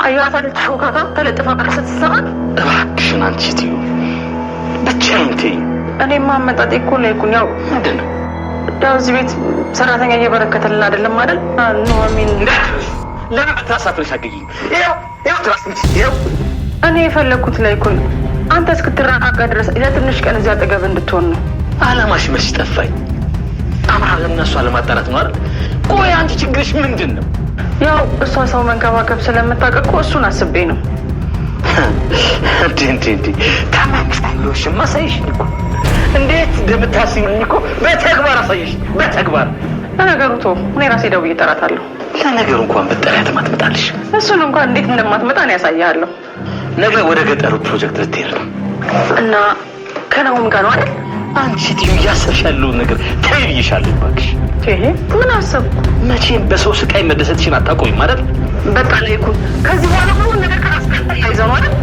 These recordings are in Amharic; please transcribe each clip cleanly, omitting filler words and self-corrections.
አያታለች ሾካካ ተለጥፋ ቀረሰት ሰማት። እባክሽን አንቺ ትዩ ብቻዬን ተይኝ። እኔማ አመጣጤ እኮ ነው ያው ምንድን ነው ያው እዚህ ቤት ሰራተኛ እየበረከተልን አይደለም አይደል? ኑሐሚን ለምን በታሳፍረሽ አገኘኝ? ይኸው ትራስምት ይኸው እኔ የፈለግኩት ላይ እኮ አንተ እስክትረጋጋ ድረስ ለትንሽ ቀን እዚያ አጠገብ እንድትሆን ነው። አላማሽ መች ጠፋኝ? አብርሃምና እሷ ለማጣላት ነው አይደል? ቆይ አንቺ ችግርሽ ምንድን ነው? ያው እሷ ሰው መንከባከብ ስለምታውቅ እኮ እሱን አስቤ ነው። እንዴ ታማክታለሽማ ሳይሽኝ እኮ እንዴት እንደምታስቢኝ እኮ በተግባር አሳየሽ። በተግባር ለነገሩ ተው፣ እኔ ራሴ ደውዬ እጠራታለሁ። ለነገሩ እንኳን ብትጠሪያት ማትመጣልሽ። እሱን እንኳን እንዴት እንደማትመጣ እኔ ያሳያለሁ። ነገ ወደ ገጠሩ ፕሮጀክት ልትሄድ ነው እና ከናሁም ጋር ነው አይደል? አንቺ ሴትዮ እያሰብሽ ያለውን ነገር ተይ ብዬሻለሁ። እባክሽ ምን አሰብኩ? መቼም በሰው ስቃይ መደሰትሽን አታቆይም አይደል? በቃ ላይኩን ከዚህ በኋላ ሁሉ ነገር ከራስሽ ጋር ያይዘው ነው አይደል?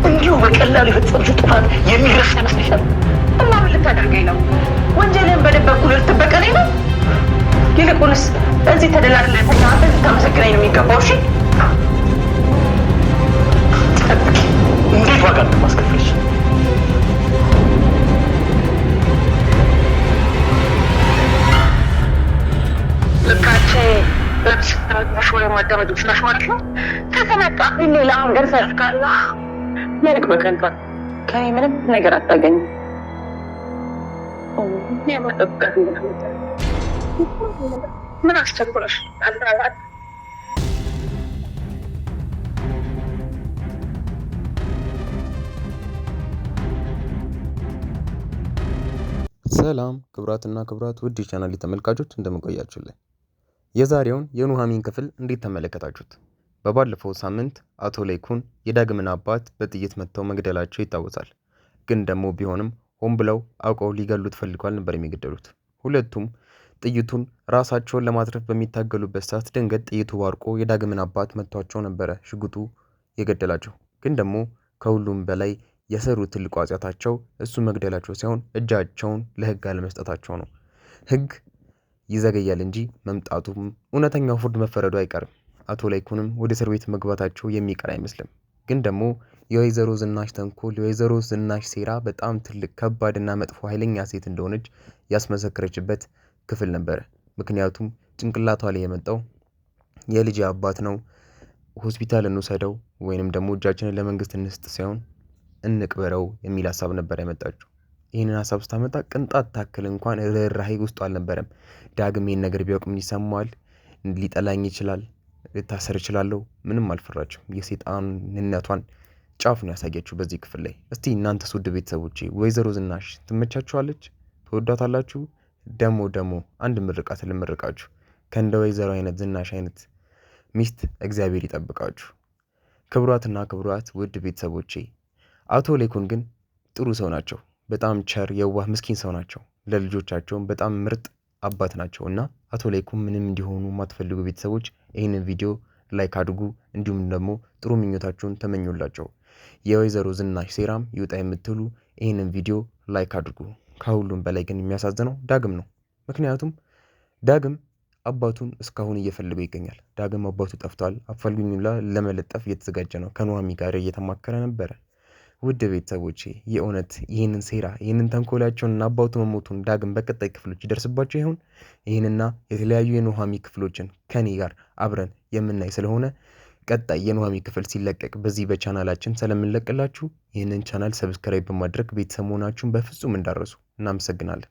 እንዲሁ በቀላሉ የፈጸምሽው ጥፋት የሚረሳ ይመስልሻል? እና ምን ልታደርገኝ ነው? ወንጀልን በልብ በኩል ልትበቀለኝ ነው? ይልቁንስ እዚህ ተደላድለተኛ አንተ ልታመሰግነኝ ነው የሚገባው። እሺ እንዴት ዋጋ እንደማስከፍልሽ ልካቼ ለምስክርነትሽ ወይ ማዳመጦች ናሽ ማለት ነው። ከተመጣ ሌላ መንገድ ሰርካላ መልክ በከንቷል። ከኔ ምንም ነገር አታገኝም። ምን አስቸግሮሽ? ሰላም ክብራትና ክብራት ውድ ቻናል ተመልካቾች እንደምንቆያችሁልን የዛሬውን የኑሐሚን ክፍል እንዴት ተመለከታችሁት? በባለፈው ሳምንት አቶ ላይኩን የዳግምን አባት በጥይት መተው መግደላቸው ይታወሳል። ግን ደግሞ ቢሆንም ሆን ብለው አውቀው ሊገሉት ፈልገዋል ነበር የሚገደሉት። ሁለቱም ጥይቱን ራሳቸውን ለማትረፍ በሚታገሉበት ሰዓት ድንገት ጥይቱ ባርቆ የዳግምን አባት መቷቸው ነበረ ሽጉጡ የገደላቸው። ግን ደግሞ ከሁሉም በላይ የሰሩት ትልቁ ኃጢአታቸው እሱ መግደላቸው ሳይሆን እጃቸውን ለሕግ አለመስጠታቸው ነው። ሕግ ይዘገያል እንጂ መምጣቱም እውነተኛው ፍርድ መፈረዱ አይቀርም። አቶ ላይኩንም ወደ እስር ቤት መግባታቸው የሚቀር አይመስልም። ግን ደግሞ የወይዘሮ ዝናሽ ተንኮል፣ የወይዘሮ ዝናሽ ሴራ በጣም ትልቅ ከባድና መጥፎ ኃይለኛ ሴት እንደሆነች ያስመሰከረችበት ክፍል ነበረ። ምክንያቱም ጭንቅላቷ ላይ የመጣው የልጅ አባት ነው፣ ሆስፒታል እንውሰደው ወይንም ደግሞ እጃችንን ለመንግስት እንስጥ ሳይሆን እንቅበረው የሚል ሀሳብ ነበር ያመጣችው። ይህንን ሀሳብ ስታመጣ ቅንጣት ታክል እንኳን ርህራሄ ውስጡ አልነበረም። ዳግም ይህን ነገር ቢያውቅ ምን ይሰማዋል? ሊጠላኝ ይችላል፣ ልታሰር ይችላለሁ፣ ምንም አልፈራችም። የሴጣንነቷን ጫፍ ነው ያሳያችሁ በዚህ ክፍል ላይ። እስቲ እናንተስ ውድ ቤተሰቦቼ ወይዘሮ ዝናሽ ትመቻችኋለች? ትወዳታላችሁ? ደግሞ አንድ ምርቃት ልመርቃችሁ። ከእንደ ወይዘሮ አይነት ዝናሽ አይነት ሚስት እግዚአብሔር ይጠብቃችሁ። ክብሯትና ክብሯት ውድ ቤተሰቦቼ አቶ ላይኩን ግን ጥሩ ሰው ናቸው። በጣም ቸር የዋህ ምስኪን ሰው ናቸው። ለልጆቻቸውም በጣም ምርጥ አባት ናቸው እና አቶ ላይኩን ምንም እንዲሆኑ የማትፈልጉ ቤተሰቦች ይህንን ቪዲዮ ላይክ አድርጉ። እንዲሁም ደግሞ ጥሩ ምኞታችሁን ተመኙላቸው። የወይዘሮ ዝናሽ ሴራም ይውጣ የምትሉ ይህንን ቪዲዮ ላይክ አድርጉ። ከሁሉም በላይ ግን የሚያሳዝነው ዳግም ነው። ምክንያቱም ዳግም አባቱን እስካሁን እየፈለገው ይገኛል። ዳግም አባቱ ጠፍቷል። አፋልጉኝላ ለመለጠፍ እየተዘጋጀ ነው። ከኑሐሚን ጋር እየተማከረ ነበረ። ውድ ቤተሰቦቼ የእውነት ይህንን ሴራ ይህንን ተንኮላቸውንና አባቱ መሞቱን ዳግም በቀጣይ ክፍሎች ይደርስባቸው ይሆን? ይህንና የተለያዩ የኑሐሚን ክፍሎችን ከኔ ጋር አብረን የምናይ ስለሆነ ቀጣይ የኑሐሚን ክፍል ሲለቀቅ በዚህ በቻናላችን ስለምንለቅላችሁ ይህንን ቻናል ሰብስክራይብ በማድረግ ቤተሰብ መሆናችሁን በፍጹም እንዳረሱ። እናመሰግናለን።